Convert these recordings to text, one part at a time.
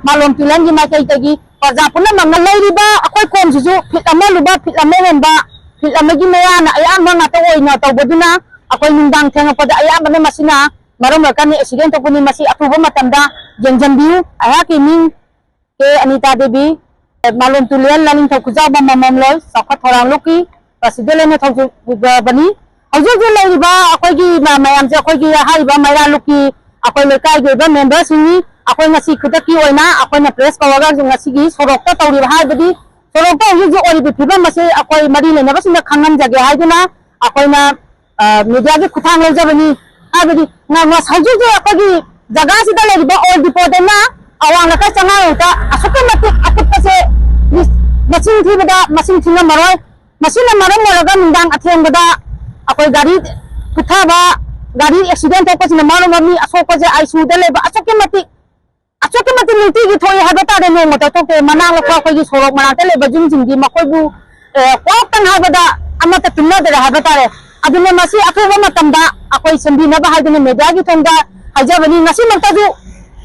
malom tulen gi mai kai tagi parja punna mamna leiriba akoi kom sisu fit ama luba fit ama hemba fit ama gi maya na ayam na to oina to boduna akoi nindang thenga pada ayam na masina marom rakani accident to kuni masi atuba matamda jenjambiu aya ki ming ke Anita Devi malom tulen laning thau kuja ba mamam loi sakha thorang loki pasidele ne thau bani hauju ju leiriba akoi gi mayam je akoi gi haiba mayra loki akoi lekai gi ba member singi akoi ngasi khudaki oina akoi na press kawaga ngasi gi sorok ta tawri ha badi sorok ta hauju ori bi phiba mase akoi mari le na basina khangam jage haiduna akoi na media gi khuthang le jabani abadi na was hauju ju akoi gi jaga sida leiriba or dipode na awang la ka changa uta asuka mati akut pase masing thibada masing thinga maroi masina maram moraga mindang atheng bada akoi gari kuthaba gari accident ko sina marom mami asoko je ICU de leba asoke mati niti gi thoi habata de no mata to ke manang la ko gi sorok manang te leba jum jing di makoi bu ko tan habada amata tunna de habata re adune masi akoi matamda akoi sambi na ba hadune media gi thonda hajabani ngasi mantaju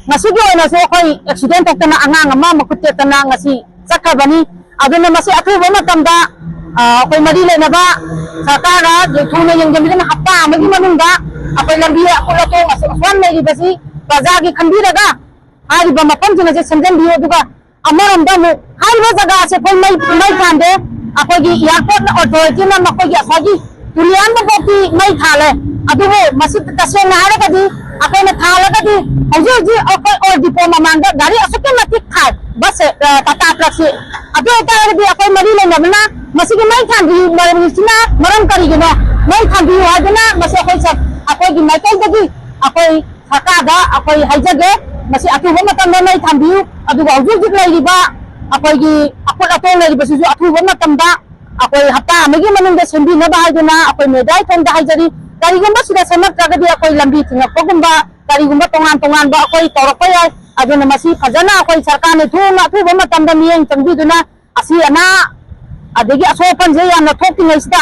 ngasi gi oina so akoi accident to na angang ama makutte tana ngasi sakabani adune masi akoi matamda akoi mari le na ba sakara je thuna yang jami na happa amagi manungda akoi lambi akoi to aswan me gi basi baza gi khambiraga hari ba mapam jina je sanjan biyo duga amaram da mu hari ba jaga se phoi mai khande akoi gi airport authority na makoi gi asagi tulian ba boti mai khale adu masi taswe na hare kadi akoi na khala kadi haju ji akoi or dipo mamanga gari asuke mati khai bas tata taxi adu eta bi akoi mari le na masi gi mai khan bi maram sina maram kari gi no mai khan bi wa dana masi akoi sa akoi gi mai kai dagi akoi thaka da akoi haijage masi atuba matamda mai thambiu aduga hujuk leiriba akoi gi akol atol leiriba sisu atuba matamda akoi hapta amagi manungda sembi na bahaduna akoi medai thongda haijari kari gumba sida semak jagadi akoi lambi thinga pogumba kari gumba tongan ba akoi torokpa yai aduna masi phajana akoi sarkar ne thuna atuba matamda miyeng changbiduna asi ana adegi asopan je yamna thokti sida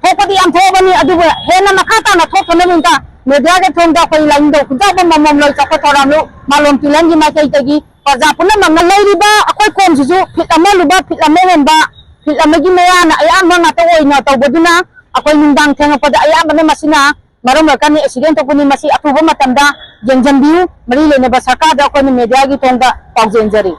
thokadi am thobani aduba hena makata na thokna minta media ke thongda koi lain do kuja ba mamam loi chakha thoramu malom tulen gi mai kai tagi parja punna mamna leiriba akoi kom sisu fit ama luba fit ama hemba fit ama gi maya na ayam na to oina to boduna akoi nindang thenga pada ayam na masina marom rakani accident to kuni masi atuba matamda jenjambiu mari le ne ba sarkar da akoi media gi thongda pawjenjari